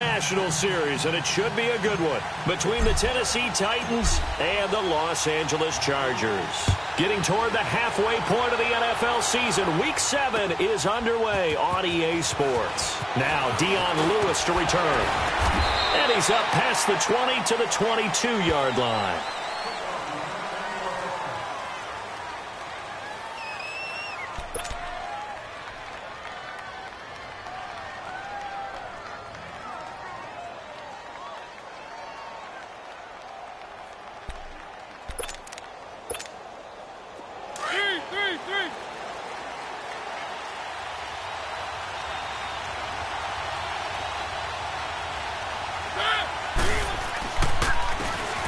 National Series, and it should be a good one between the Tennessee Titans and the Los Angeles Chargers. Getting toward the halfway point of the NFL season, Week 7 is underway on EA Sports. Now Dion Lewis to return. And he's up past the 20 to the 22-yard line.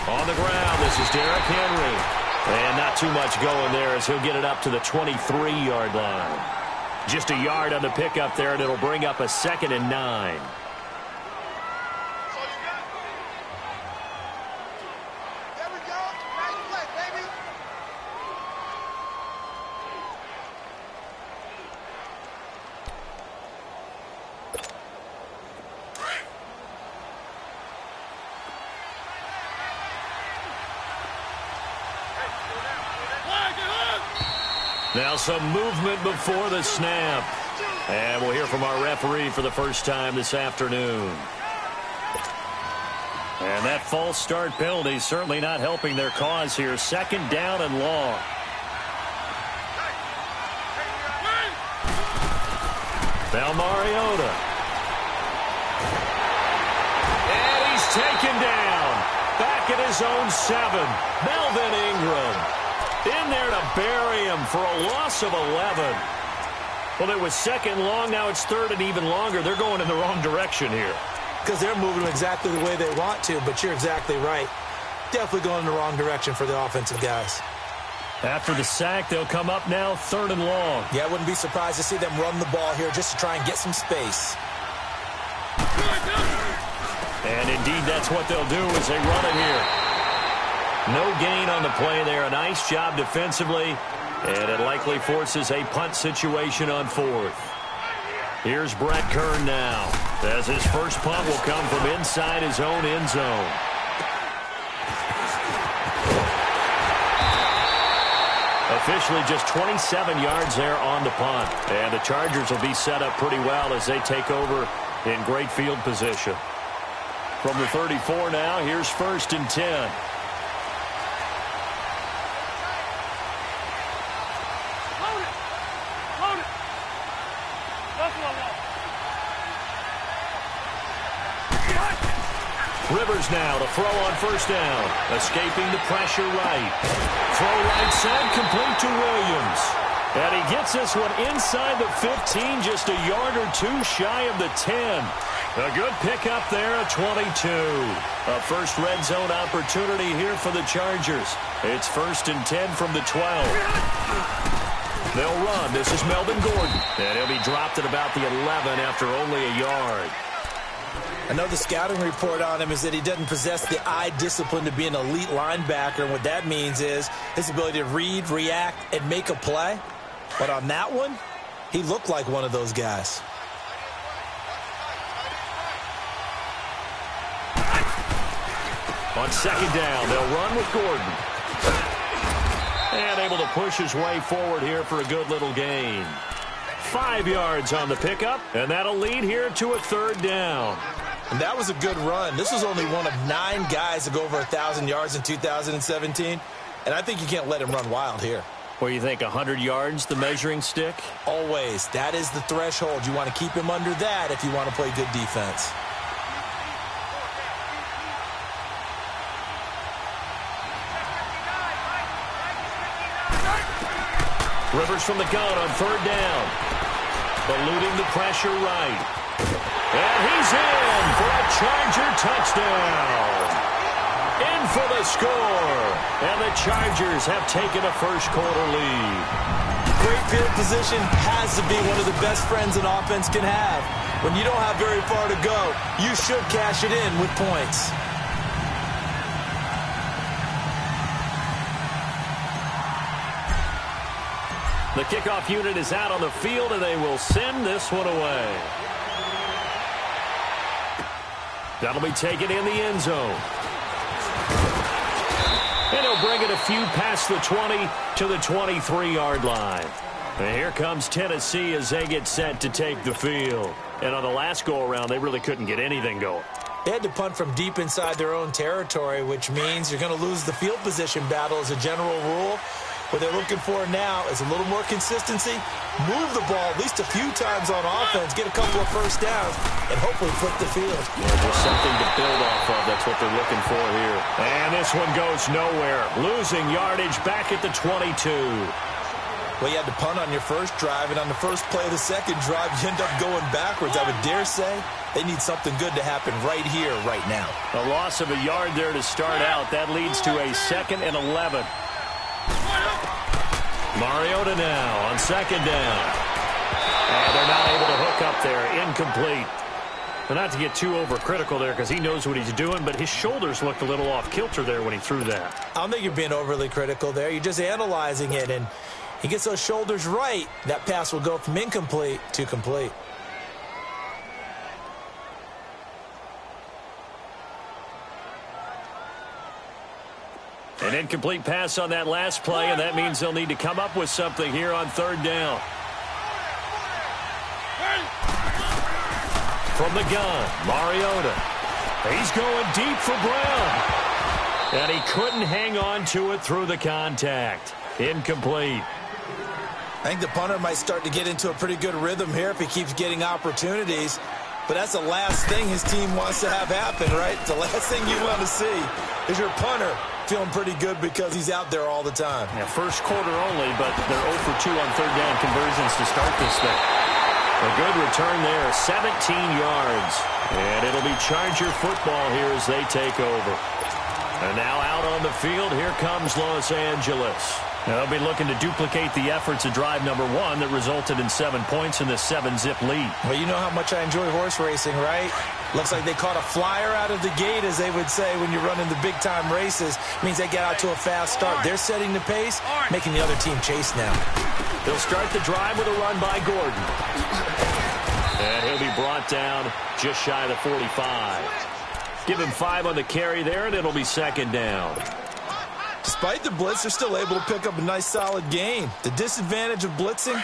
On the ground, this is Derrick Henry. And not too much going there as he'll get it up to the 23-yard line. Just a yard on the pickup there, and it'll bring up a 2nd and 9. Now some movement before the snap. And we'll hear from our referee for the first time this afternoon. And that false start penalty certainly not helping their cause here. 2nd down and long. Now Mariota. And he's taken down. Back at his own 7. Melvin Ingram. In there to bury him for a loss of 11. Well, it was 2nd long. Now it's 3rd and even longer. They're going in the wrong direction here. Because they're moving exactly the way they want to, but you're exactly right. Definitely going in the wrong direction for the offensive guys. After the sack, they'll come up now 3rd and long. Yeah, I wouldn't be surprised to see them run the ball here just to try and get some space. And indeed, that's what they'll do as they run it here. No gain on the play there. A nice job defensively, and it likely forces a punt situation on 4th. Here's Brett Kern now, as his first punt will come from inside his own end zone. Officially just 27 yards there on the punt. And the Chargers will be set up pretty well as they take over in great field position. From the 34 now, here's 1st and 10. Rivers now to throw on 1st down. Escaping the pressure right. Throw right side, complete to Williams. And he gets this one inside the 15, just a yard or 2 shy of the 10. A good pickup there at 22. A first red zone opportunity here for the Chargers. It's 1st and 10 from the 12. They'll run. This is Melvin Gordon. And he'll be dropped at about the 11 after only a yard. I know the scouting report on him is that he doesn't possess the eye discipline to be an elite linebacker. And what that means is his ability to read, react, and make a play. But on that one, he looked like one of those guys. On 2nd down, they'll run with Gordon. And able to push his way forward here for a good little gain. 5 yards on the pickup, and that'll lead here to a 3rd down. And that was a good run. This was only one of 9 guys to go over 1,000 yards in 2017. And I think you can't let him run wild here. What do you think, 100 yards, the measuring stick? Always. That is the threshold. You want to keep him under that if you want to play good defense. Rivers from the gun on 3rd down. Eluding the pressure right. And he's in for a Charger touchdown. In for the score. And the Chargers have taken a first-quarter lead. Great field position has to be one of the best friends an offense can have. When you don't have very far to go, you should cash it in with points. The kickoff unit is out on the field, and they will send this one away. That'll be taken in the end zone. And he'll bring it a few past the 20 to the 23-yard line. And here comes Tennessee as they get set to take the field. And on the last go-around, they really couldn't get anything going. They had to punt from deep inside their own territory, which means you're going to lose the field position battle as a general rule. What they're looking for now is a little more consistency, move the ball at least a few times on offense, get a couple of first downs, and hopefully flip the field. Yeah, just something to build off of. That's what they're looking for here. And this one goes nowhere. Losing yardage back at the 22. Well, you had to punt on your first drive, and on the first play of the second drive, you end up going backwards. I would dare say they need something good to happen right here, right now. A loss of a yard there to start out. That leads to a 2nd and 11. Mariota now on 2nd down. And they're not able to hook up there. Incomplete. But not to get too overcritical there because he knows what he's doing, but his shoulders looked a little off kilter there when he threw that. I don't think you're being overly critical there. You're just analyzing it, and he gets those shoulders right. That pass will go from incomplete to complete. An incomplete pass on that last play, and that means they'll need to come up with something here on 3rd down. From the gun, Mariota. He's going deep for Brown. And he couldn't hang on to it through the contact. Incomplete. I think the punter might start to get into a pretty good rhythm here if he keeps getting opportunities. But that's the last thing his team wants to have happen, right? The last thing you want to see is your punter feeling pretty good because he's out there all the time. Yeah, first quarter only, but they're 0 for 2 on 3rd down conversions to start this thing. A good return there, 17 yards. And it'll be Charger football here as they take over. And now out on the field, here comes Los Angeles. Now they'll be looking to duplicate the efforts of drive number 1 that resulted in 7 points in the 7-zip lead. Well, you know how much I enjoy horse racing, right? Looks like they caught a flyer out of the gate, as they would say when you're running the big-time races. Means they get out to a fast start. They're setting the pace, making the other team chase now. They'll start the drive with a run by Gordon. And he'll be brought down just shy of the 45. Give him 5 on the carry there, and it'll be 2nd down. Despite the blitz, they're still able to pick up a nice, solid gain. The disadvantage of blitzing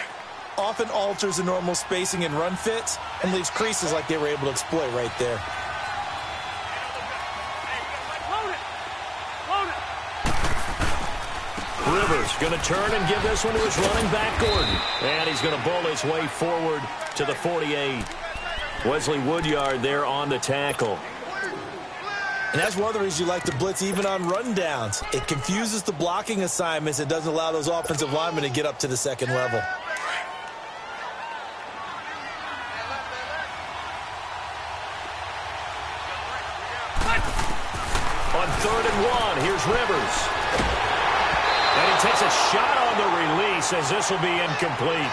often alters the normal spacing and run fits and leaves creases like they were able to exploit right there. Rivers going to turn and give this one to his running back, Gordon. And he's going to bowl his way forward to the 48. Wesley Woodyard there on the tackle. And that's one of the reasons you like to blitz even on rundowns. It confuses the blocking assignments. It doesn't allow those offensive linemen to get up to the second level. On 3rd and 1, here's Rivers. And he takes a shot on the release as this will be incomplete.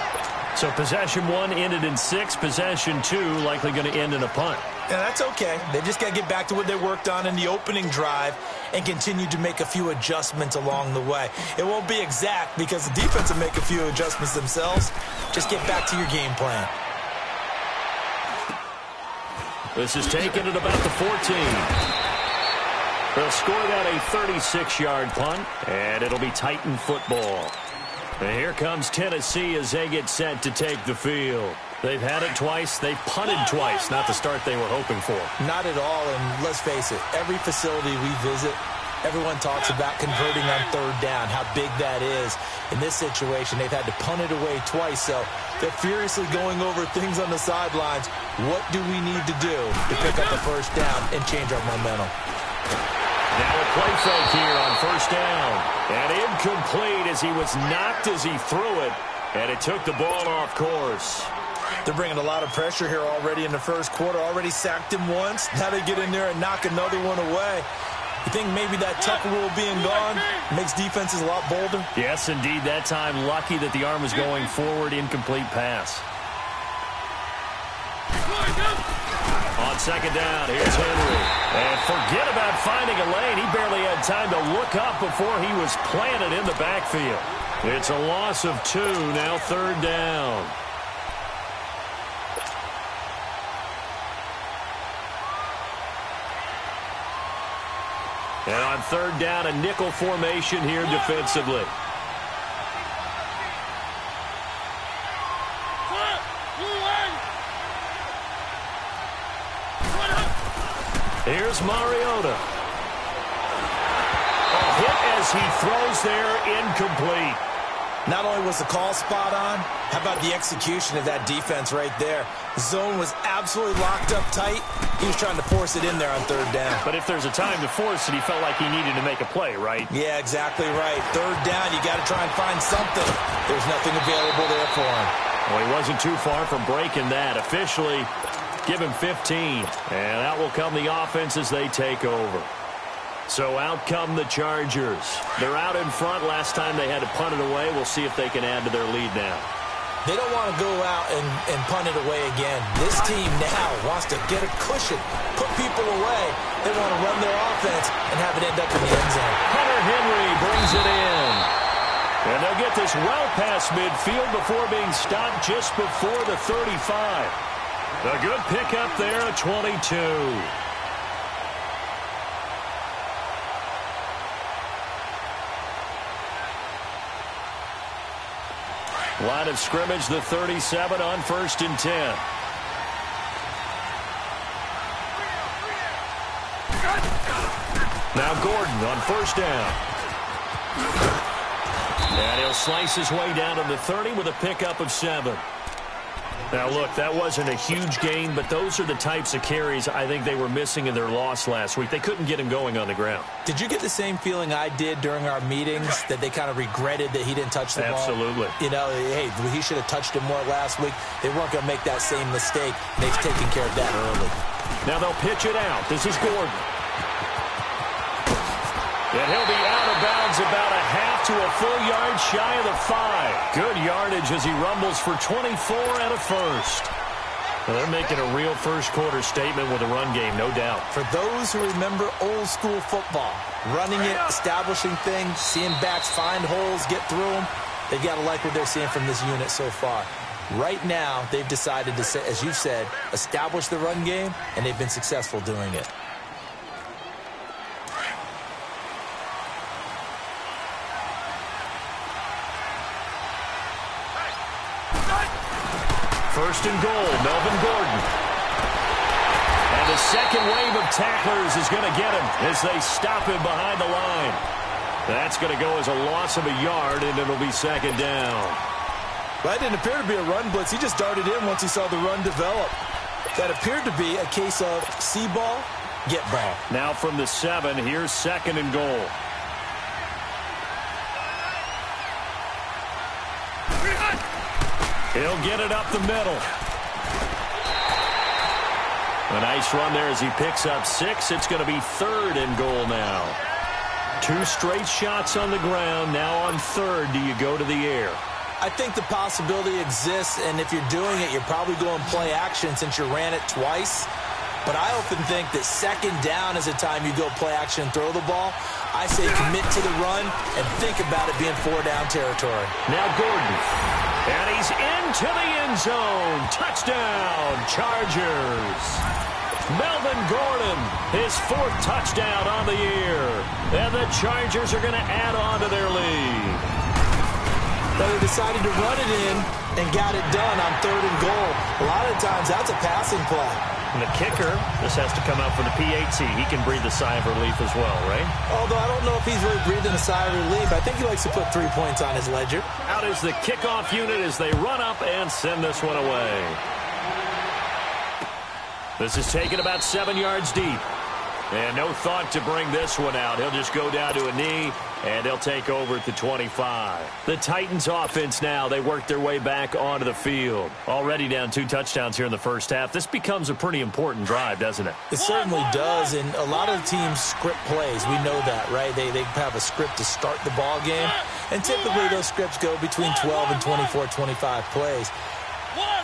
So possession 1 ended in 6. Possession 2 likely going to end in a punt. And that's okay. They just got to get back to what they worked on in the opening drive and continue to make a few adjustments along the way. It won't be exact because the defense will make a few adjustments themselves. Just get back to your game plan. This is taken at about the 14. They'll score that a 36-yard punt, and it'll be Titan football. And here comes Tennessee as they get set to take the field. They've had it twice. They've punted twice. Not the start they were hoping for. Not at all, and let's face it, every facility we visit, everyone talks about converting on 3rd down, how big that is. In this situation, they've had to punt it away twice, so they're furiously going over things on the sidelines. What do we need to do to pick up a first down and change our momentum? Now a play fake here on 1st down. And incomplete as he was knocked as he threw it. And it took the ball off course. They're bringing a lot of pressure here already in the first quarter. Already sacked him once. Now they get in there and knock another one away. You think maybe that Tucker rule being gone makes defenses a lot bolder? Yes, indeed. That time lucky that the arm was going forward. Incomplete pass. On 2nd down, here's Henry. And forget about finding a lane. He barely had time to look up before he was planted in the backfield. It's a loss of 2, now 3rd down. And on third down, a nickel formation here defensively. Here's Mariota. A hit as he throws there, incomplete. Not only was the call spot on, how about the execution of that defense right there? The zone was absolutely locked up tight. He was trying to force it in there on third down. But if there's a time to force it, he felt like he needed to make a play, right? Yeah, exactly right. Third down, you got to try and find something. There's nothing available there for him. Well, he wasn't too far from breaking that. Officially, give him 15. And out will come the offense as they take over. So out come the Chargers. They're out in front. Last time they had to punt it away. We'll see if they can add to their lead now. They don't want to go out and punt it away again. This team now wants to get a cushion, put people away. They want to run their offense and have it end up in the end zone. Hunter Henry brings it in. And they'll get this well past midfield before being stopped just before the 35. A good pickup there at 22. Line of scrimmage, the 37 on 1st and 10. Now Gordon on 1st down. And he'll slice his way down to the 30 with a pickup of 7. Now, look, that wasn't a huge gain, but those are the types of carries I think they were missing in their loss last week. They couldn't get him going on the ground. Did you get the same feeling I did during our meetings, that they kind of regretted that he didn't touch the ball? Absolutely. You know, hey, he should have touched it more last week. They weren't going to make that same mistake. They've taken care of that early. Now they'll pitch it out. This is Gordon. And he'll be out of bounds about a half to a full yard shy of the 5. Good yardage as he rumbles for 24 and a first. Well, they're making a real first-quarter statement with a run game, no doubt. For those who remember old-school football, running it, establishing things, seeing backs find holes, get through them, they've got to like what they're seeing from this unit so far. Right now, they've decided to, as you said, establish the run game, and they've been successful doing it. First and goal, Melvin Gordon. And the second wave of tacklers is going to get him as they stop him behind the line. That's going to go as a loss of a yard, and it'll be 2nd down. Well, that didn't appear to be a run blitz. He just darted in once he saw the run develop. That appeared to be a case of see ball, get ball. Now from the 7, here's 2nd and goal. He'll get it up the middle. A nice run there as he picks up 6. It's going to be 3rd and goal now. 2 straight shots on the ground. Now on 3rd, do you go to the air? I think the possibility exists, and if you're doing it, you're probably going play action since you ran it twice. But I often think that 2nd down is a time you go play action and throw the ball. I say commit to the run and think about it being 4-down territory. Now Gordon. And he's into the end zone. Touchdown, Chargers. Melvin Gordon, his 4th touchdown on the year. And the Chargers are going to add on to their lead. But they decided to run it in and got it done on 3rd and goal. A lot of times that's a passing play. And the kicker, this has to come out for the PAT. He can breathe a sigh of relief as well, right? Although I don't know if he's really breathing a sigh of relief. I think he likes to put 3 points on his ledger. Out is the kickoff unit as they run up and send this one away. This is taken about 7 yards deep. And no thought to bring this one out. He'll just go down to a knee, and they'll take over at the 25. The Titans offense now, they work their way back onto the field. Already down 2 touchdowns here in the first half. This becomes a pretty important drive, doesn't it? It certainly does, and a lot of the teams script plays. We know that, right? They have a script to start the ball game, and typically those scripts go between 12 and 24, 25 plays.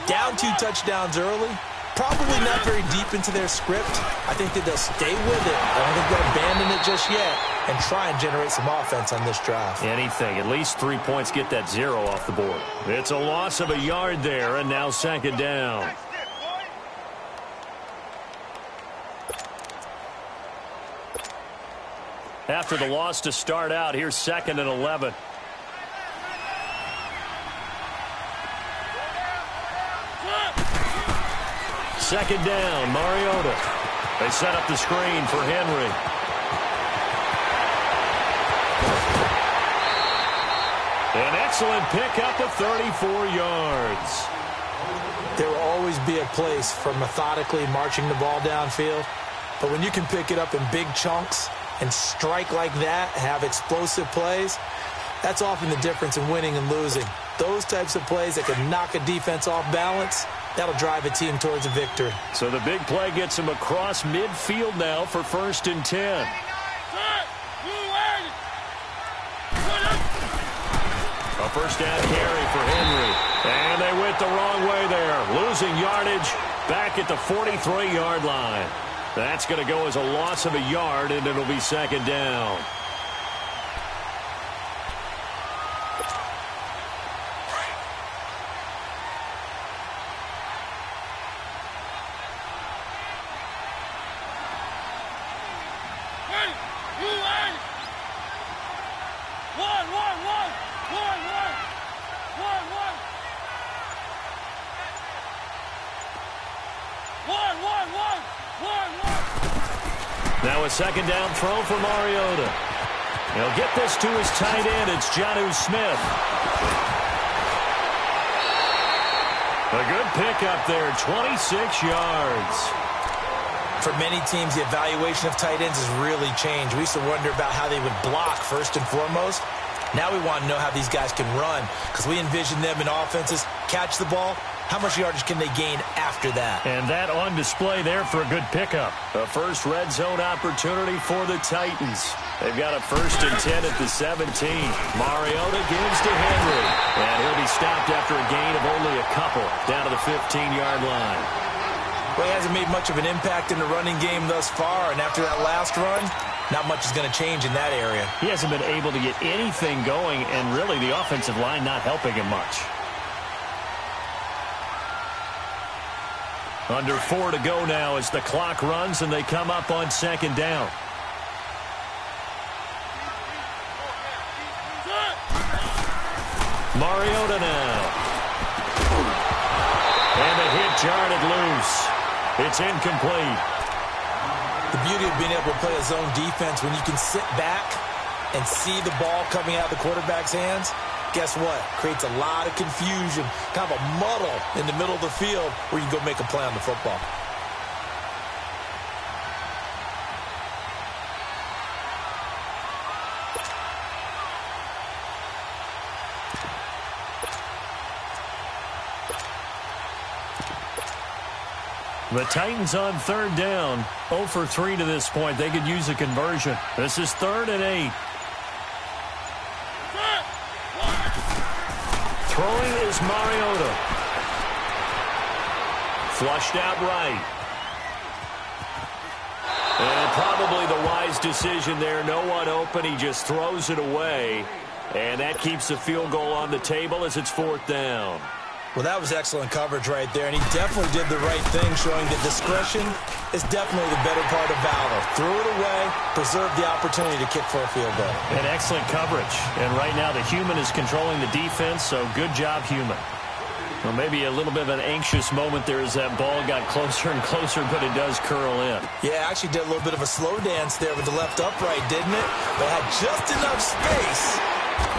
Down 2 touchdowns early. Probably not very deep into their script. I think that they'll stay with it. I don't think they'll abandon it just yet and try and generate some offense on this drive. Anything. At least 3 points, get that 0 off the board. It's a loss of a yard there, and now 2nd down. after the loss to start out. Here's 2nd and 11. Second down, Mariota. They set up the screen for Henry. An excellent pickup of 34 yards. There will always be a place for methodically marching the ball downfield. But when you can pick it up in big chunks and strike like that, have explosive plays, that's often the difference in winning and losing. Those types of plays that can knock a defense off balance, that'll drive a team towards a victory. So the big play gets him across midfield now for 1st and 10. A first down carry for Henry. And they went the wrong way there. Losing yardage back at the 43-yard line. That's going to go as a loss of a yard, and it'll be 2nd down. Now a 2nd down throw for Mariota. He'll get this to his tight end. It's Jonnu Smith. A good pickup there, 26 yards. For many teams, the evaluation of tight ends has really changed. We used to wonder about how they would block first and foremost. Now we want to know how these guys can run, because we envision them in offenses catch the ball. How much yardage can they gain after that? And that on display there for a good pickup. A first red zone opportunity for the Titans. They've got a 1st and 10 at the 17. Mariota gives to Henry. And he'll be stopped after a gain of only a couple down to the 15-yard line. Well, he hasn't made much of an impact in the running game thus far. And after that last run, not much is going to change in that area. He hasn't been able to get anything going, and really the offensive line not helping him much. Under 4 to go now as the clock runs and they come up on 2nd down. Mariota now. And the hit jarred loose. It's incomplete. The beauty of being able to play a zone defense when you can sit back and see the ball coming out of the quarterback's hands, guess what? Creates a lot of confusion, kind of a muddle in the middle of the field where you go make a play on the football. The Titans on 3rd down, 0 for 3 to this point. They could use a conversion. This is 3rd and 8. Throwing is Mariota. Flushed out right. And probably the wise decision there. No one open. He just throws it away. And that keeps the field goal on the table as it's 4th down. Well, that was excellent coverage right there, and he definitely did the right thing, showing that discretion is definitely the better part of valor. Threw it away, preserved the opportunity to kick for a field goal. And excellent coverage. And right now the human is controlling the defense, so good job, human. Well, maybe a little bit of an anxious moment there as that ball got closer and closer, but it does curl in. Yeah, actually did a little bit of a slow dance there with the left upright, didn't it? But had just enough space,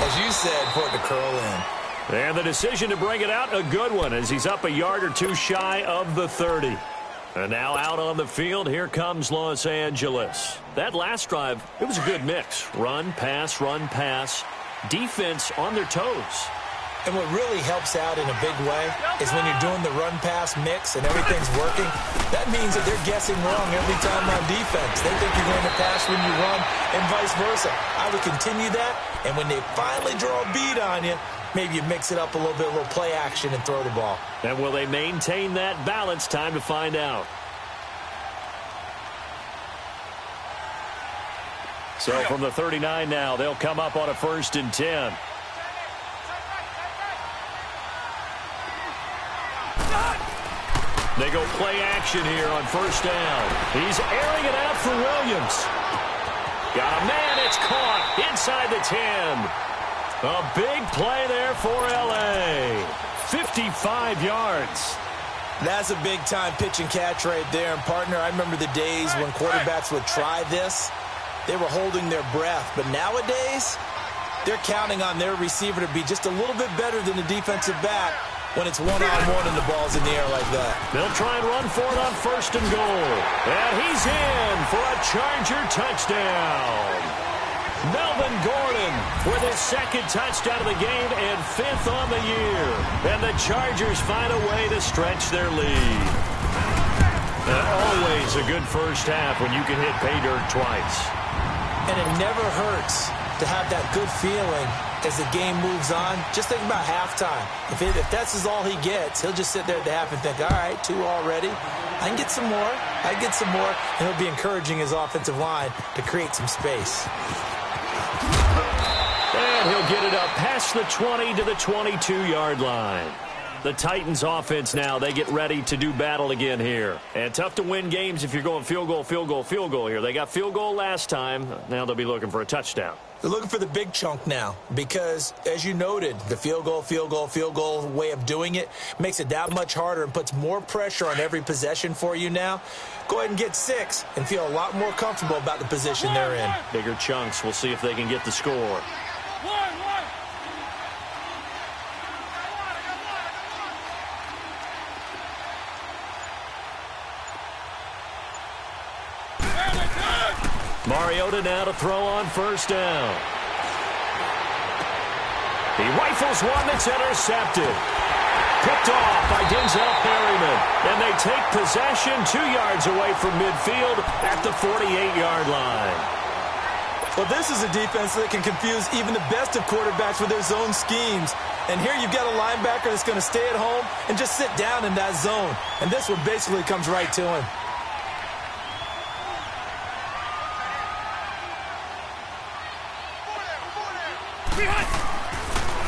as you said, for it to curl in. And the decision to bring it out, a good one, as he's up a yard or two shy of the 30. And now out on the field, here comes Los Angeles. That last drive, it was a good mix. Run, pass, defense on their toes. And what really helps out in a big way is when you're doing the run-pass mix and everything's working, that means that they're guessing wrong every time on defense. They think you're going to pass when you run and vice versa. I would continue that, and when they finally draw a beat on you, maybe you mix it up a little bit, a little play action, and throw the ball. And will they maintain that balance? Time to find out. So from the 39 now, they'll come up on a 1st and 10. They go play action here on 1st down. He's airing it out for Williams. Got a man at It's caught inside the 10. A big play there for L.A. 55 yards. That's a big-time pitch and catch right there. And, partner, I remember the days when quarterbacks would try this. They were holding their breath. But nowadays, they're counting on their receiver to be just a little bit better than the defensive back when it's one-on-one and the ball's in the air like that. They'll try and run for it on 1st and goal. And he's in for a Charger touchdown. Melvin Gordon with his 2nd touchdown of the game and 5th on the year. And the Chargers find a way to stretch their lead. Always a good first half when you can hit pay dirt twice. And it never hurts to have that good feeling as the game moves on. Just think about halftime. If that's all he gets, he'll just sit there at the half and think, all right, 2 already. I can get some more. I can get some more. And he'll be encouraging his offensive line to create some space. And he'll get it up past the 20 to the 22-yard line. The Titans offense now, they get ready to do battle again here. And tough to win games if you're going field goal, field goal, field goal here. They got field goal last time. Now they'll be looking for a touchdown. They're looking for the big chunk now because, as you noted, the field goal way of doing it makes it that much harder and puts more pressure on every possession for you now. Go ahead and get 6 and feel a lot more comfortable about the position they're in. Bigger chunks. We'll see if they can get the score. Mariota now to throw on 1st down. He rifles one that's intercepted. Picked off by Denzel Perryman. And they take possession 2 yards away from midfield at the 48-yard line. Well, this is a defense that can confuse even the best of quarterbacks with their zone schemes. And here you've got a linebacker that's going to stay at home and just sit down in that zone. And this one basically comes right to him.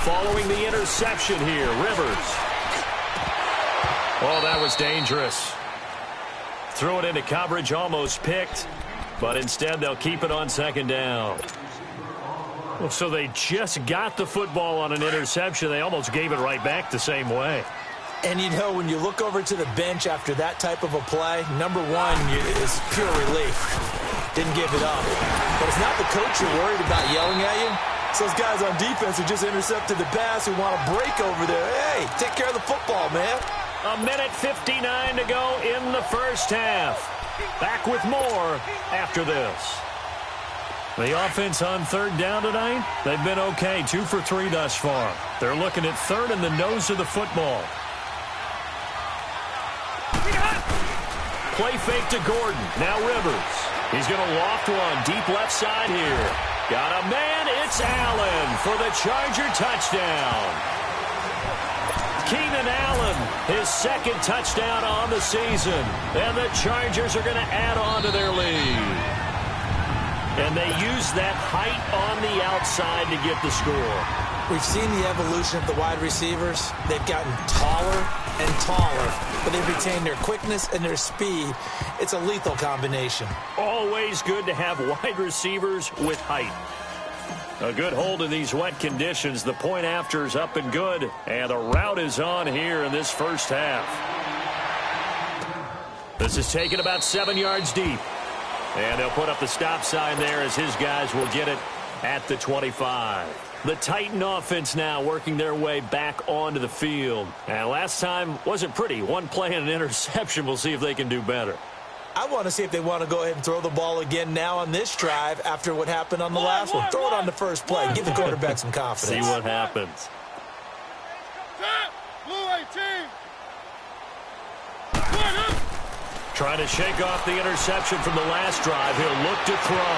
Following the interception here, Rivers. Oh, that was dangerous. Threw it into coverage, almost picked. But instead, they'll keep it on 2nd down. Well, so they just got the football on an interception. They almost gave it right back the same way. And, you know, when you look over to the bench after that type of a play, number 1 is pure relief. Didn't give it up. But it's not the coach you're worried about yelling at you. It's those guys on defense who just intercepted the pass who want to break over there. Hey, take care of the football, man. 1:59 to go in the first half. Back with more after this. The offense on 3rd down tonight, they've been okay. 2 for 3 thus far. They're looking at 3rd and the nose of the football. Play fake to Gordon. Now Rivers. He's going to loft one deep left side here. Got a man. It's Allen for the Charger touchdown. Keenan Allen, his 2nd touchdown on the season. And the Chargers are going to add on to their lead. And they use that height on the outside to get the score. We've seen the evolution of the wide receivers. They've gotten taller and taller, but they've retained their quickness and their speed. It's a lethal combination. Always good to have wide receivers with height. A good hold in these wet conditions. The point after is up and good. And the route is on here in this first half. This is taken about 7 yards deep. And they'll put up the stop sign there as his guys will get it at the 25. The Titan offense now working their way back onto the field. And last time wasn't pretty. 1 play and an interception. We'll see if they can do better. I want to see if they want to go ahead and throw the ball again now on this drive after what happened on the last one. Throw it on the first play. Give the quarterback some confidence. See what happens. Trying to shake off the interception from the last drive. He'll look to throw.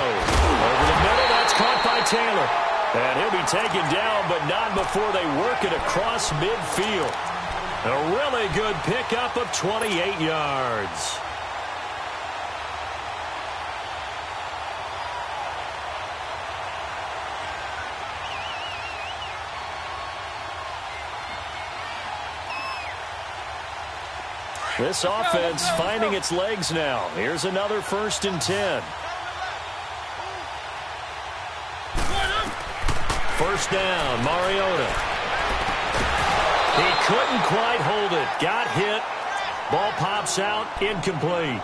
Over the middle, that's caught by Taylor. And he'll be taken down, but not before they work it across midfield. A really good pickup of 28 yards. This offense finding its legs now. Here's another 1st and 10. First down, Mariota. He couldn't quite hold it. Got hit. Ball pops out, incomplete.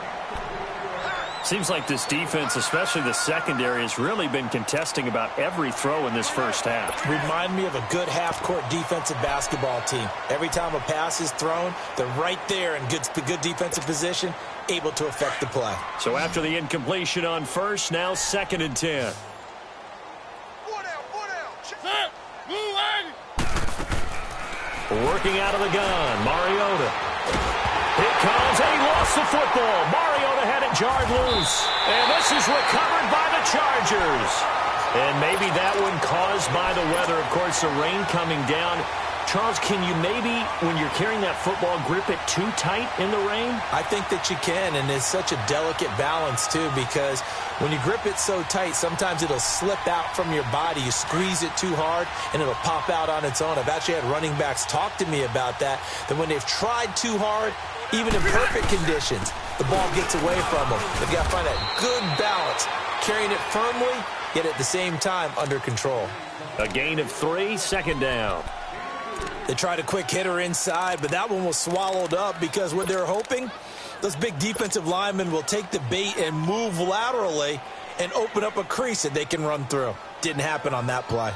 Seems like this defense, especially the secondary, has really been contesting about every throw in this first half. Remind me of a good half-court defensive basketball team. Every time a pass is thrown, they're right there in good defensive position, able to affect the play. So after the incompletion on first, now 2nd and 10. Working out of the gun, Mariota. It comes, and he lost the football. Mariota had it jarred loose. And this is recovered by the Chargers. And maybe that one caused by the weather. Of course, the rain coming down. Charles, can you maybe, when you're carrying that football, grip it too tight in the rain? I think that you can, and it's such a delicate balance, too, because when you grip it so tight, sometimes it'll slip out from your body. You squeeze it too hard, and it'll pop out on its own. I've actually had running backs talk to me about that when they've tried too hard, even in perfect conditions, the ball gets away from them. They've got to find that good balance, carrying it firmly, yet at the same time under control. A gain of 3, 2nd down. They tried a quick hitter inside, but that one was swallowed up because what they're hoping, those big defensive linemen will take the bait and move laterally and open up a crease that they can run through. Didn't happen on that play.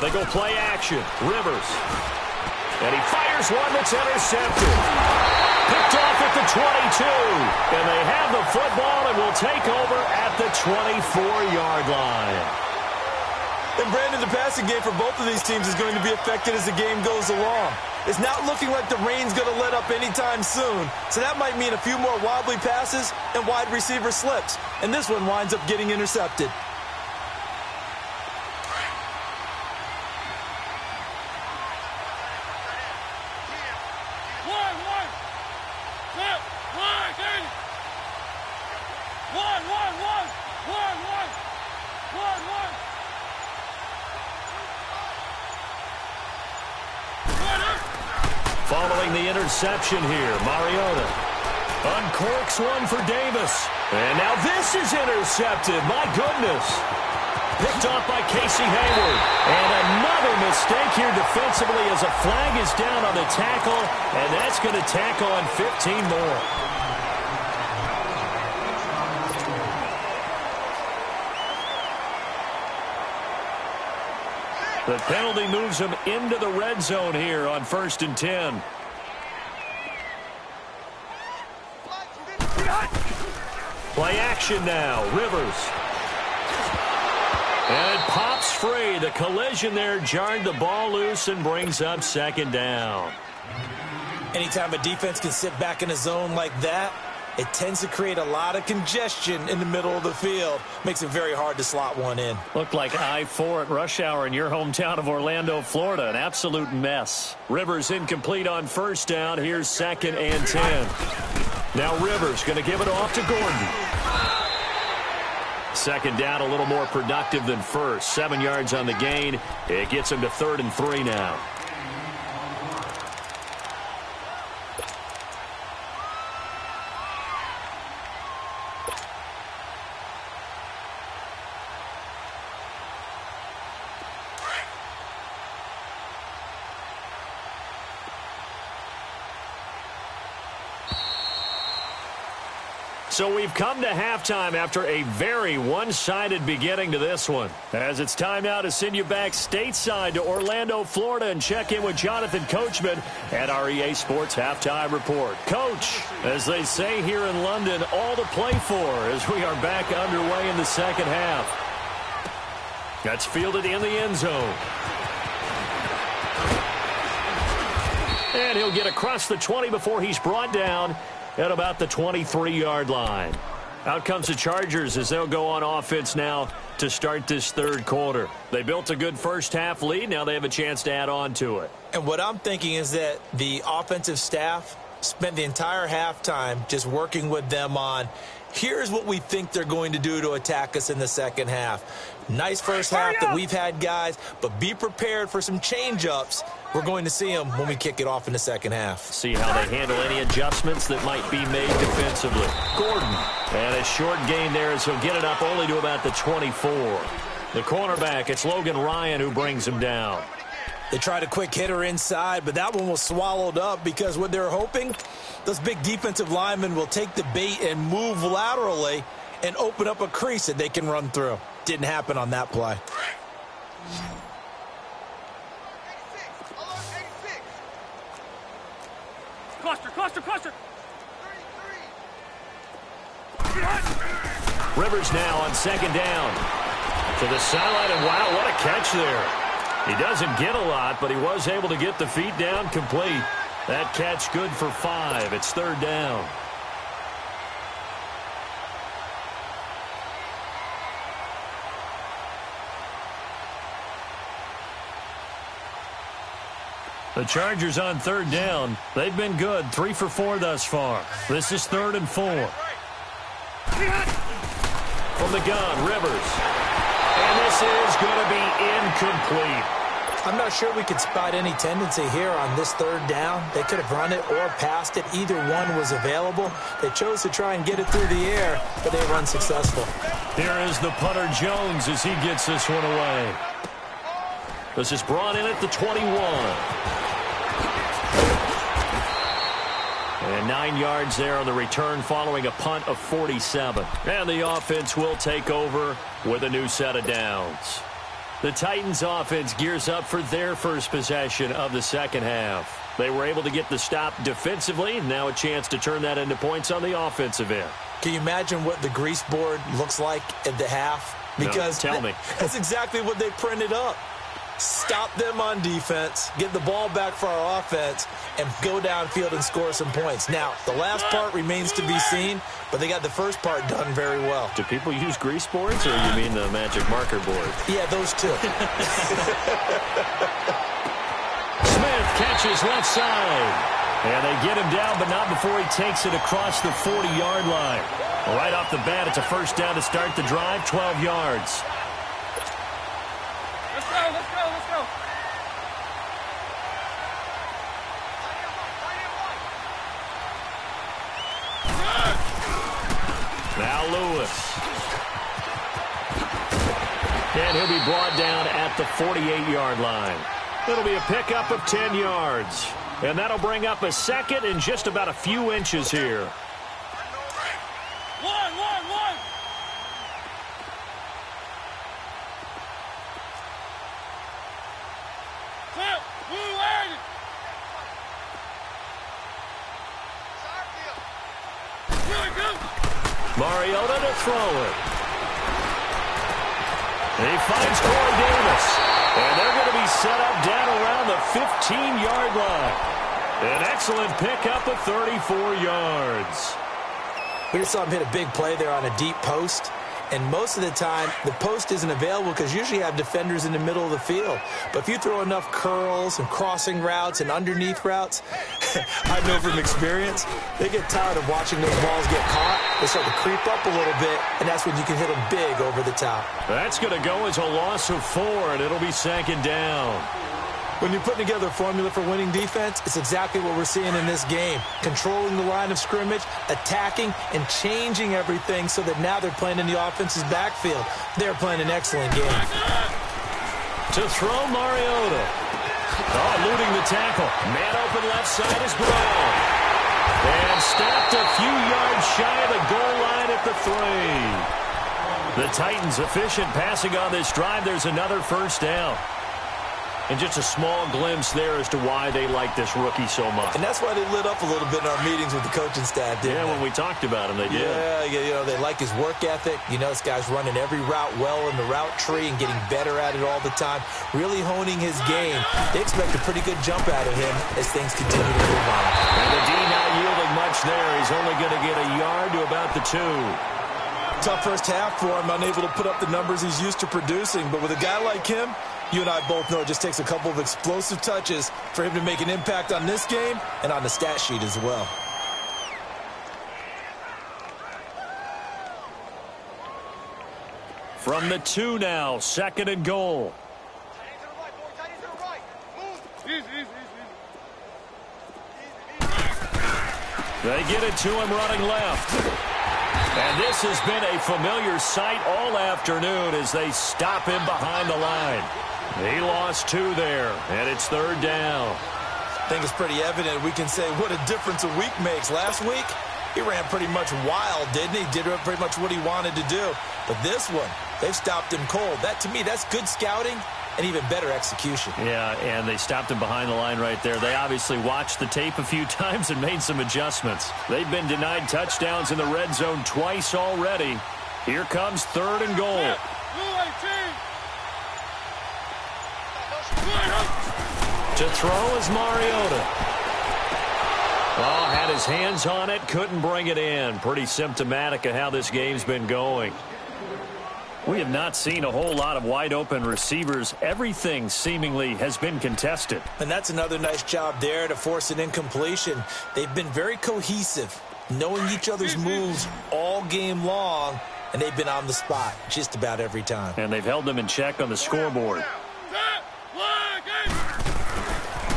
They go play action. Rivers. And he fires one that's intercepted. Picked off at the 22. And they have the football and will take over at the 24-yard line. And Brandon, the passing game for both of these teams is going to be affected as the game goes along. It's not looking like the rain's going to let up anytime soon. So that might mean a few more wobbly passes and wide receiver slips. And this one winds up getting intercepted. Following the interception here, Mariota uncorks one for Davis. And now this is intercepted. My goodness. Picked off by Casey Hayward. And another mistake here defensively as a flag is down on the tackle. And that's going to tack on 15 more. The penalty moves him into the red zone here on 1st and 10. Play action now. Rivers. And it pops free. The collision there jarred the ball loose and brings up 2nd down. Anytime a defense can sit back in a zone like that, it tends to create a lot of congestion in the middle of the field. Makes it very hard to slot one in. Looked like I-4 at rush hour in your hometown of Orlando, Florida. An absolute mess. Rivers incomplete on 1st down. Here's 2nd and 10. Now Rivers going to give it off to Gordon. 2nd down, a little more productive than first. 7 yards on the gain. It gets him to 3rd and 3 now. So we've come to halftime after a very one-sided beginning to this one. As it's time now to send you back stateside to Orlando, Florida, and check in with Jonathan Coachman at our EA Sports Halftime Report. Coach, as they say here in London, all to play for as we are back underway in the 2nd half. That's fielded in the end zone. And he'll get across the 20 before he's brought down at about the 23-yard line. Out comes the Chargers as they'll go on offense now to start this 3rd quarter. They built a good first half lead. Now they have a chance to add on to it. And what I'm thinking is that the offensive staff spent the entire halftime just working with them on Here's what we think they're going to do to attack us in the second half. Nice first half that we've had, guys, but be prepared for some change-ups. We're going to see them when we kick it off in the second half. See how they handle any adjustments that might be made defensively. Gordon, and a short gain there as he'll get it up only to about the 24. The cornerback, it's Logan Ryan who brings him down. They tried a quick hitter inside, but that one was swallowed up because what they're hoping, those big defensive linemen will take the bait and move laterally and open up a crease that they can run through. Didn't happen on that play. Cluster. Rivers now on second down. To the sideline, and wow, what a catch there. He doesn't get a lot, but he was able to get the feet down complete. That catch good for 5. It's third down. The Chargers on third down. They've been good, 3 for 4 thus far. This is 3rd and 4. From the gun, Rivers. And this is going to be incomplete. I'm not sure we could spot any tendency here on this third down. They could have run it or passed it. Either one was available. They chose to try and get it through the air, but they were unsuccessful. Here is the punter Jones as he gets this one away. This is brought in at the 21. And 9 yards there on the return following a punt of 47. And the offense will take over with a new set of downs. The Titans offense gears up for their first possession of the second half. They were able to get the stop defensively. Now a chance to turn that into points on the offensive end. Can you imagine what the grease board looks like at the half? Because no, tell me. That's exactly what they printed up. Stop them on defense, get the ball back for our offense, and go downfield and score some points. Now, the last part remains to be seen, but they got the first part done very well. Do people use grease boards, or you mean the magic marker board? Yeah, those two. Smith catches left side. And they get him down, but not before he takes it across the 40-yard line. Right off the bat, it's a first down to start the drive, 12 yards. Let's go. Now Lewis. And he'll be brought down at the 48-yard line. It'll be a pickup of 10 yards. And that'll bring up a second and just about a few inches here. One. Mariota to throw it. He finds Corey Davis. And they're going to be set up down around the 15-yard line. An excellent pickup of 34 yards. We just saw him hit a big play there on a deep post. And most of the time, the post isn't available because usually you have defenders in the middle of the field. But if you throw enough curls and crossing routes and underneath routes, I know from experience, they get tired of watching those balls get caught. They start to creep up a little bit, and that's when you can hit them big over the top. That's going to go as a loss of 4, and it'll be second down. When you're putting together a formula for winning defense, it's exactly what we're seeing in this game. Controlling the line of scrimmage, attacking, and changing everything so that now they're playing in the offense's backfield. They're playing an excellent game. To throw Mariota. Oh, eluding the tackle. Man open left side is Brown. And stopped a few yards shy of the goal line at the 3. The Titans efficient passing on this drive. There's another first down. And just a small glimpse there as to why they like this rookie so much. And that's why they lit up a little bit in our meetings with the coaching staff, didn't they? Yeah, when we talked about him, they did. Yeah, they like his work ethic. This guy's running every route well in the route tree and getting better at it all the time, really honing his game. They expect a pretty good jump out of him as things continue to move on. And the D not yielding much there. He's only going to get a yard to about the 2. Tough first half for him, unable to put up the numbers he's used to producing. But with a guy like him, you and I both know it just takes a couple of explosive touches for him to make an impact on this game and on the stat sheet as well. From the 2 now, 2nd and goal. They get it to him running left. And this has been a familiar sight all afternoon as they stop him behind the line. He lost 2 there, and it's 3rd down. I think it's pretty evident we can say what a difference a week makes. Last week, he ran pretty much wild, didn't he? Did pretty much what he wanted to do. But this one, they've stopped him cold. That, to me, that's good scouting and even better execution. Yeah, and they stopped him behind the line right there. They obviously watched the tape a few times and made some adjustments. They've been denied touchdowns in the red zone twice already. Here comes 3rd and goal. To throw is Mariota. Oh, had his hands on it, couldn't bring it in. Pretty symptomatic of how this game's been going. We have not seen a whole lot of wide-open receivers. Everything seemingly has been contested. And that's another nice job there to force an incompletion. They've been very cohesive, knowing each other's moves all game long, and they've been on the spot just about every time. And they've held them in check on the scoreboard.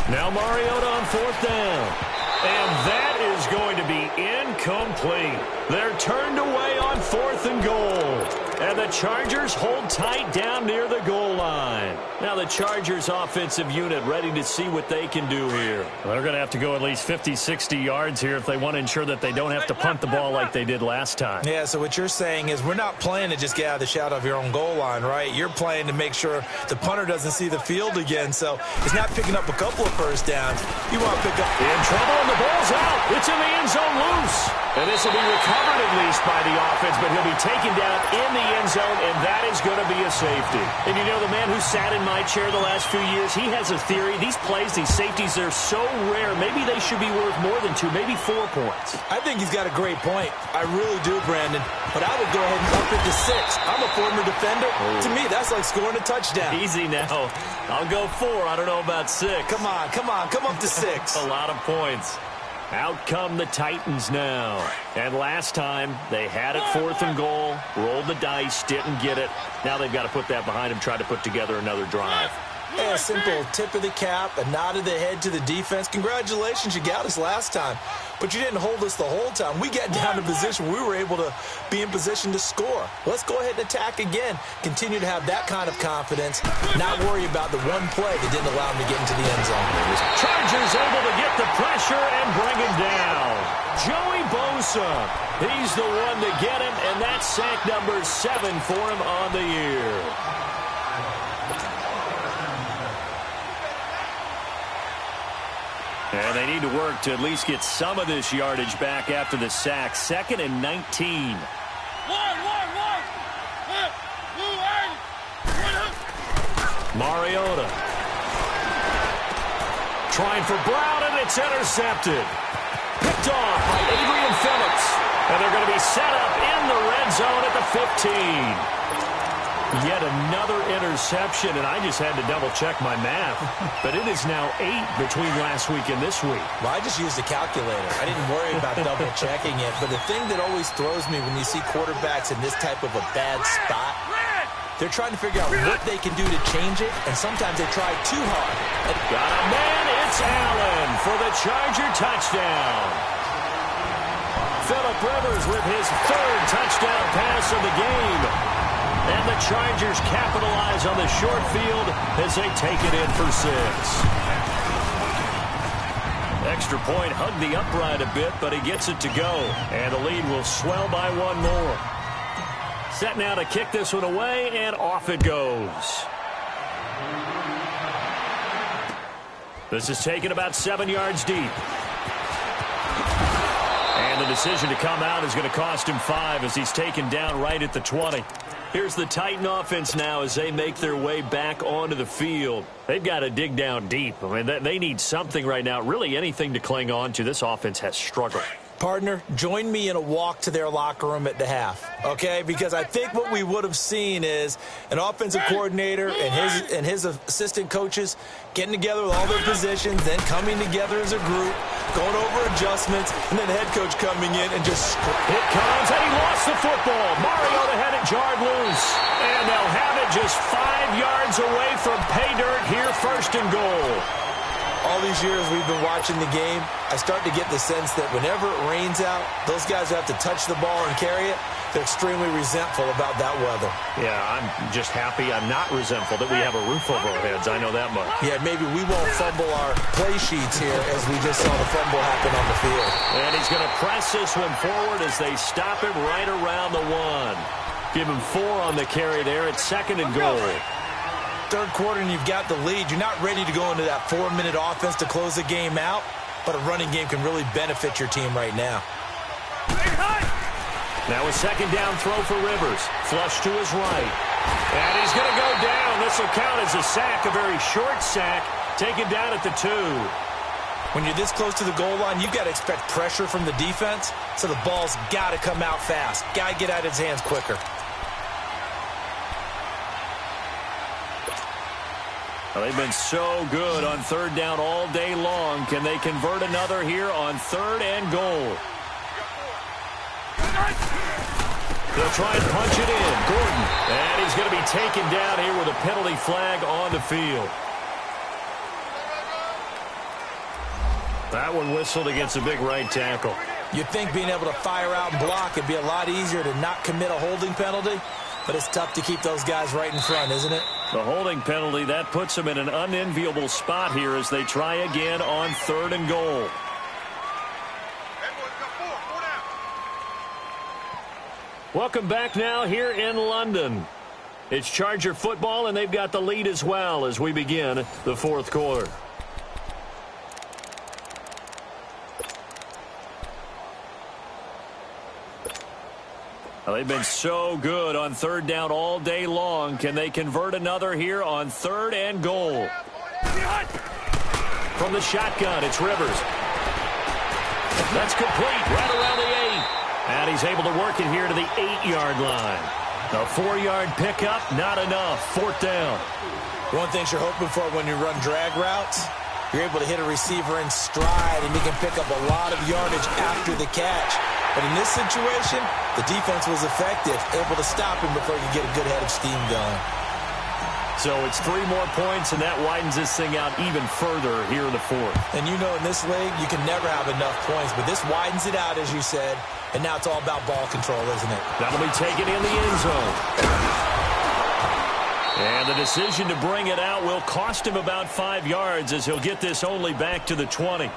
Now Mariota on 4th down. And that is going to be incomplete. They're turned away on 4th and goal. And the Chargers hold tight down near the goal line. Now the Chargers offensive unit ready to see what they can do here. Well, they're going to have to go at least 50, 60 yards here if they want to ensure that they don't have to punt the ball like they did last time. Yeah, so what you're saying is we're not playing to just get out of the shadow of your own goal line, right? You're playing to make sure the punter doesn't see the field again. So it's not picking up a couple of first downs. You want to pick up... In trouble, and the ball's out. It's in the end zone loose. And this will be recovered at least by the offense, but he'll be taken down in the end zone, and that is going to be a safety. And you know, the man who sat in my chair the last few years, he has a theory. These plays, these safeties, they're so rare. Maybe they should be worth more than 2, maybe 4 points. I think he's got a great point. I really do, Brandon. But I would go ahead and up it to 6. I'm a former defender. To me, that's like scoring a touchdown. Easy now. I'll go 4. I don't know about 6. Come on. Come up to 6. A lot of points. Out come the Titans now. And last time, they had it 4th and goal, rolled the dice, didn't get it. Now they've got to put that behind them, try to put together another drive. Yeah, simple tip of the cap, a nod of the head to the defense. Congratulations, you got us last time. But you didn't hold us the whole time. We got down to position we were able to be in position to score. Let's go ahead and attack again. Continue to have that kind of confidence, not worry about the one play that didn't allow them to get into the end zone. Chargers able to get the pressure and bring him down. Joey Bosa, he's the one to get him, and that's sack number 7 for him on the year. And they need to work to at least get some of this yardage back after the sack. 2nd and 19. Mariota. Trying for Brown, and it's intercepted. Picked off by Adrian Phillips. And they're going to be set up in the red zone at the 15. Yet another interception, and I just had to double-check my math. But it is now 8 between last week and this week. Well, I just used a calculator. I didn't worry about double-checking it. But the thing that always throws me when you see quarterbacks in this type of a bad spot, they're trying to figure out what they can do to change it, and sometimes they try too hard. Got a man, it's Allen for the Charger touchdown. Phillip Rivers with his 3rd touchdown pass of the game. And the Chargers capitalize on the short field as they take it in for 6. Extra point hugged the upright a bit, but he gets it to go. And the lead will swell by 1 more. Set now to kick this one away, and off it goes. This is taken about 7 yards deep. And the decision to come out is going to cost him 5 as he's taken down right at the 20. Here's the Titan offense now as they make their way back onto the field. They've got to dig down deep. I mean, they need something right now, really anything to cling on to. This offense has struggled. Partner, join me in a walk to their locker room at the half, okay? Because I think what we would have seen is an offensive coordinator and his assistant coaches getting together with all their positions, then coming together as a group, going over adjustments, and then the head coach coming in and just... It comes, and he lost the football. Mariota had it jarred loose. And they'll have it just 5 yards away from pay dirt here, first and goal. All these years we've been watching the game, I start to get the sense that whenever it rains out, those guys who have to touch the ball and carry it, they're extremely resentful about that weather. Yeah, I'm just happy I'm not resentful that we have a roof over our heads. I know that much. Yeah, maybe we won't fumble our play sheets here as we just saw the fumble happen on the field. And he's going to press this one forward as they stop him right around the 1. Give him 4 on the carry there. It's second and goal. Third quarter and you've got the lead. You're not ready to go into that 4-minute offense to close the game out, but a running game can really benefit your team right now. Now a second down throw for Rivers. Flush to his right. And he's going to go down. This will count as a sack, a very short sack, taken down at the 2. When you're this close to the goal line, you've got to expect pressure from the defense, so the ball's got to come out fast. Got to get out of his hands quicker. Well, they've been so good on third down all day long. Can they convert another here on third and goal? They'll try and punch it in. Gordon. And he's going to be taken down here with a penalty flag on the field. That one whistled against a big right tackle. You'd think being able to fire out and block would be a lot easier to not commit a holding penalty, but it's tough to keep those guys right in front, isn't it? The holding penalty, that puts them in an unenviable spot here as they try again on third and goal. Welcome back now here in London. It's Charger football, and they've got the lead as well as we begin the fourth quarter. Well, they've been so good on third down all day long. Can they convert another here on third and goal? From the shotgun, it's Rivers. That's complete right around the 8. And he's able to work it here to the 8-yard line. A 4-yard pickup, not enough. Fourth down. One thing you're hoping for when you run drag routes, you're able to hit a receiver in stride, and he can pick up a lot of yardage after the catch. But in this situation, the defense was effective, able to stop him before he could get a good head of steam going. So it's 3 more points, and that widens this thing out even further here in the fourth. And you know in this league, you can never have enough points, but this widens it out, as you said, and now it's all about ball control, isn't it? That'll be taken in the end zone. And the decision to bring it out will cost him about 5 yards as he'll get this only back to the 20.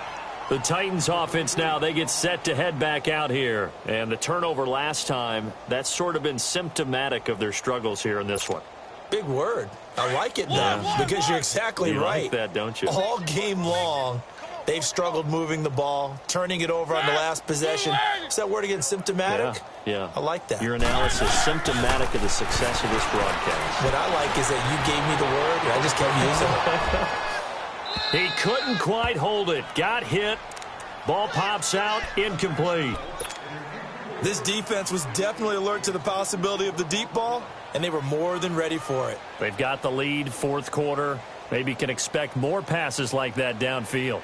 The Titans offense now, they get set to head back out here. And the turnover last time, that's sort of been symptomatic of their struggles here in this one. Big word. I like it, though, because you're exactly right. You like that, don't you? All game long, they've struggled moving the ball, turning it over on the last possession. Is that word again, symptomatic? Yeah. I like that. Your analysis, symptomatic of the success of this broadcast. What I like is that you gave me the word, and I just kept using it. He couldn't quite hold it. Got hit. Ball pops out. Incomplete. This defense was definitely alert to the possibility of the deep ball, and they were more than ready for it. They've got the lead, fourth quarter. Maybe can expect more passes like that downfield.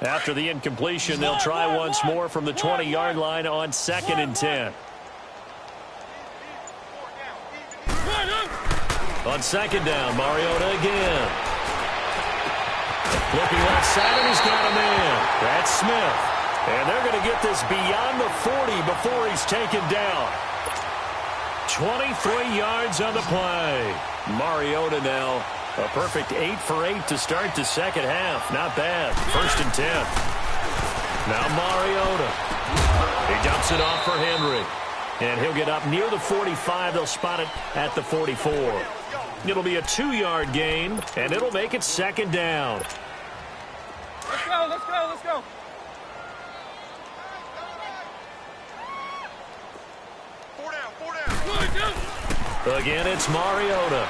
After the incompletion, they'll try once more from the 20-yard line on 2nd and 10. On 2nd down, Mariota again. Looking left side, and he's got a man. That's Smith. And they're going to get this beyond the 40 before he's taken down. 23 yards on the play. Mariota now. A perfect 8 for 8 to start the second half. Not bad. 1st and 10. Now Mariota. He dumps it off for Henry. And he'll get up near the 45. They'll spot it at the 44. It'll be a 2-yard gain, and it'll make it 2nd down. Let's go, let's go, let's go. Four down. Good. Again, it's Mariota.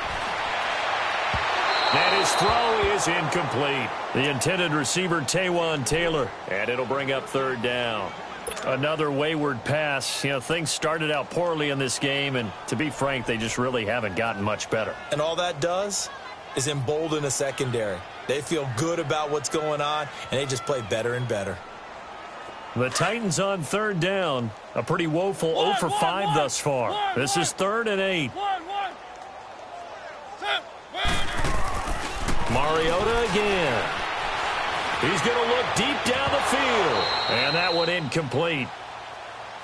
And his throw is incomplete. The intended receiver, Taywan Taylor. And it'll bring up third down. Another wayward pass. You know, things started out poorly in this game, and to be frank, they just really haven't gotten much better. And all that does is embolden a secondary. They feel good about what's going on, and they just play better and better. The Titans on third down. A pretty woeful 0 for 5 thus far. This is 3rd and 8. Mariota again. He's going to look deep down the field. And that one incomplete.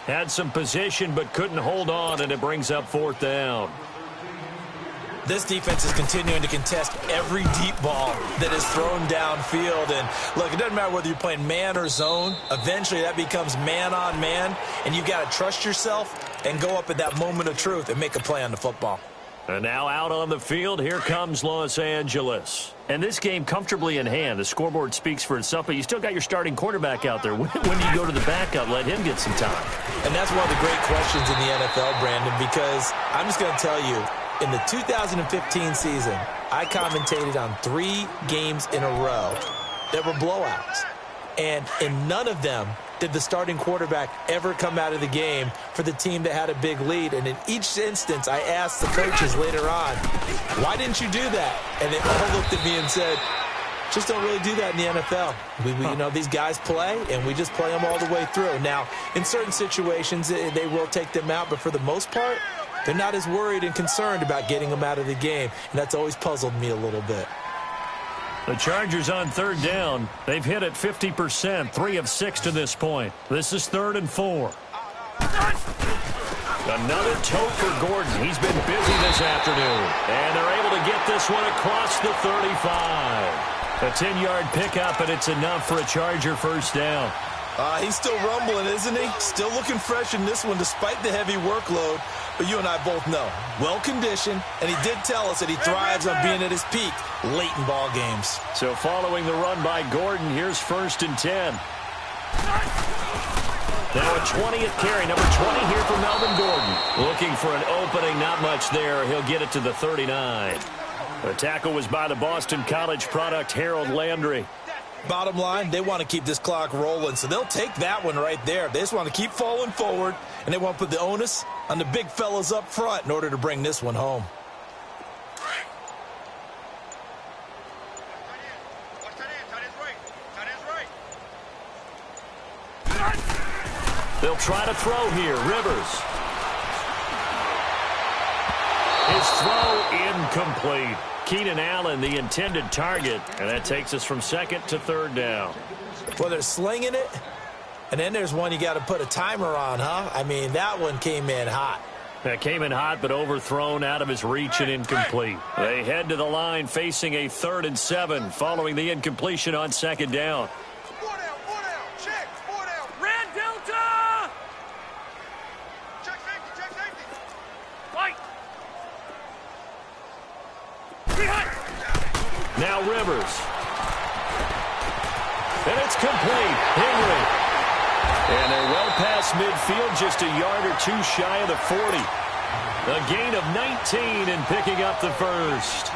Had some position but couldn't hold on, and it brings up 4th down. This defense is continuing to contest every deep ball that is thrown downfield. And, look, it doesn't matter whether you're playing man or zone. Eventually, that becomes man on man, and you've got to trust yourself and go up at that moment of truth and make a play on the football. And now out on the field, here comes Los Angeles. And this game comfortably in hand. The scoreboard speaks for itself, but you still got your starting quarterback out there. When do you go to the backup? Let him get some time. And that's one of the great questions in the NFL, Brandon, because I'm just going to tell you, in the 2015 season, I commentated on 3 games in a row that were blowouts. And in none of them did the starting quarterback ever come out of the game for the team that had a big lead. And in each instance, I asked the coaches later on, why didn't you do that? And they all looked at me and said, just don't really do that in the NFL. You know, these guys play, and we just play them all the way through. Now, in certain situations, they will take them out, but for the most part, they're not as worried and concerned about getting them out of the game. And that's always puzzled me a little bit. The Chargers on third down. They've hit it 50%, 3 of 6 to this point. This is 3rd and 4. Another tote for Gordon. He's been busy this afternoon. And they're able to get this one across the 35. A 10-yard pickup, and it's enough for a Charger first down. He's still rumbling, isn't he? Still looking fresh in this one despite the heavy workload. But you and I both know, well-conditioned, and he did tell us that he thrives on being at his peak late in ball games. So following the run by Gordon, here's 1st and 10. Now a 20th carry, number 20 here for Melvin Gordon. Looking for an opening, not much there. He'll get it to the 39. The tackle was by the Boston College product, Harold Landry. Bottom line, they want to keep this clock rolling, so they'll take that one right there. They just want to keep falling forward, and they want to put the onus on the big fellas up front in order to bring this one home. They'll try to throw here. Rivers. His throw incomplete. Keenan Allen, the intended target, and that takes us from 2nd to 3rd down. Well, they're slinging it, and then there's one you got to put a timer on, huh? I mean, that one came in hot. That came in hot, but overthrown out of his reach and incomplete. They head to the line facing a 3rd and 7 following the incompletion on 2nd down. Now Rivers. And it's complete. Henry. And they're well past midfield, just a yard or 2 shy of the 40. A gain of 19 and picking up the first.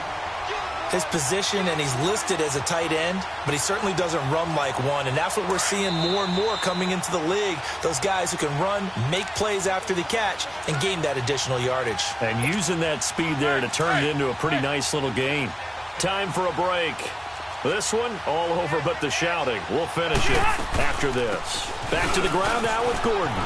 His position, and he's listed as a tight end, but he certainly doesn't run like one, and that's what we're seeing more and more coming into the league. Those guys who can run, make plays after the catch, and gain that additional yardage. And using that speed there to turn it into a pretty nice little gain. Time for a break. This one, all over but the shouting. We'll finish it after this. Back to the ground now with Gordon.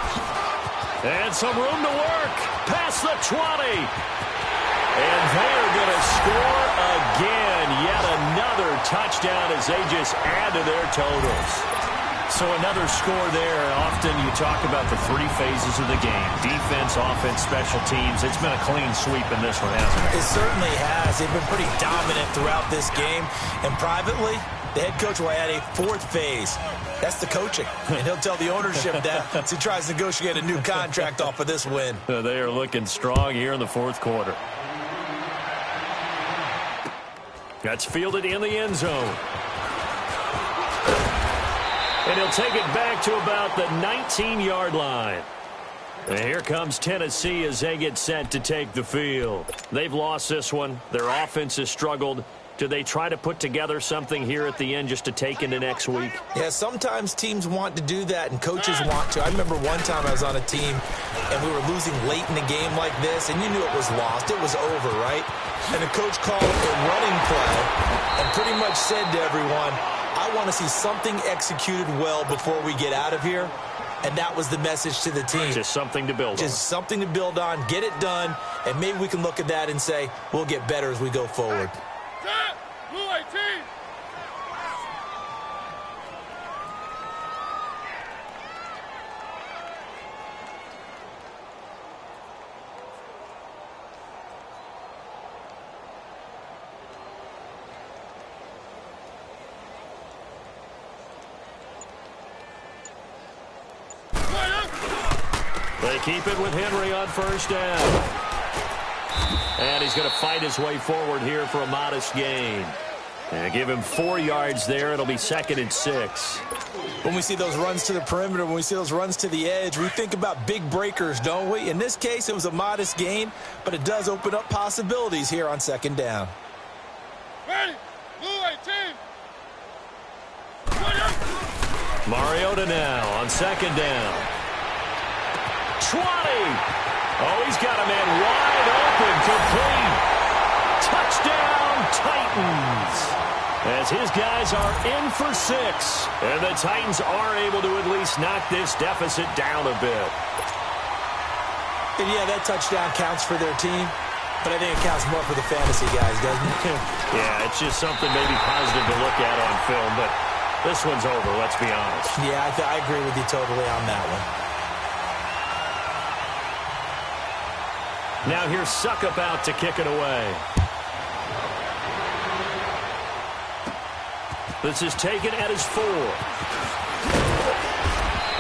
And some room to work. Past the 20. And they're going to score again. Yet another touchdown as they just add to their totals. So another score there. Often you talk about the 3 phases of the game. Defense, offense, special teams. It's been a clean sweep in this one, hasn't it? It certainly has. They've been pretty dominant throughout this game. And privately, the head coach will add a 4th phase. That's the coaching. And he'll tell the ownership that as he tries to negotiate a new contract off of this win. They are looking strong here in the 4th quarter. That's fielded in the end zone. And he'll take it back to about the 19-yard line. And here comes Tennessee as they get set to take the field. They've lost this one. Their offense has struggled. Do they try to put together something here at the end just to take into next week? Yeah, sometimes teams want to do that and coaches want to. I remember one time I was on a team and we were losing late in the game like this, and you knew it was lost. It was over, right? And the coach called a running play and pretty much said to everyone, I want to see something executed well before we get out of here. And that was the message to the team. Just something to build on. Just something to build on, get it done, and maybe we can look at that and say, we'll get better as we go forward. Blue 18. They keep it with Henry on first down. And he's going to fight his way forward here for a modest gain. And give him 4 yards there. It'll be 2nd and 6. When we see those runs to the perimeter, when we see those runs to the edge, we think about big breakers, don't we? In this case, it was a modest gain, but it does open up possibilities here on 2nd down. Ready. Blue 18. Mariota now on 2nd down. 20. Oh, he's got a man wide open, complete. Touchdown, Titans. As his guys are in for 6. And the Titans are able to at least knock this deficit down a bit. And yeah, that touchdown counts for their team, but I think it counts more for the fantasy guys, doesn't it? Yeah, it's just something maybe positive to look at on film, but this one's over, let's be honest. Yeah, I agree with you totally on that one. Now here's Suckup out to kick it away. This is taken at his 4.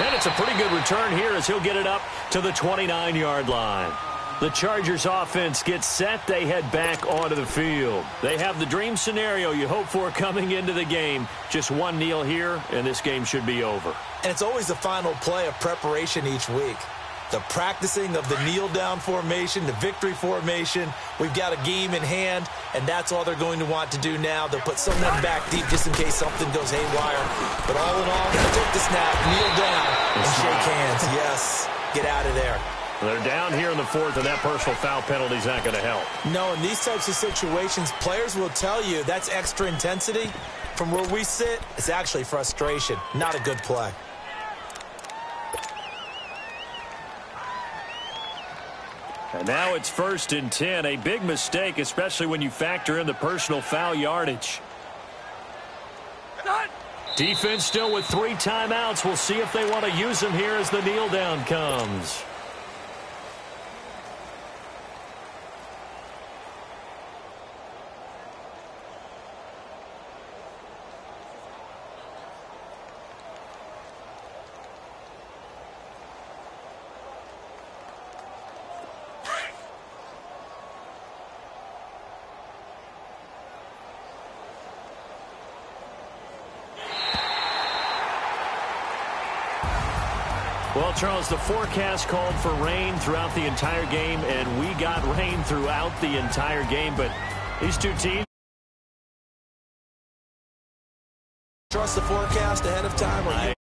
And it's a pretty good return here as he'll get it up to the 29-yard line. The Chargers offense gets set. They head back onto the field. They have the dream scenario you hope for coming into the game. Just one kneel here, and this game should be over. And it's always the final play of preparation each week. The practicing of the kneel-down formation, the victory formation. We've got a game in hand, and that's all they're going to want to do now. They'll put someone back deep just in case something goes haywire. But all in all, take the snap, kneel down, and shake hands. Yes, get out of there. They're down here in the 4th, and that personal foul penalty is not going to help. No, in these types of situations, players will tell you that's extra intensity. From where we sit, it's actually frustration, not a good play. And now it's 1st and 10. A big mistake, especially when you factor in the personal foul yardage. Defense still with 3 timeouts. We'll see if they want to use them here as the kneel down comes. Well, Charles, the forecast called for rain throughout the entire game, and we got rain throughout the entire game, but these two teams... Trust the forecast ahead of time, or you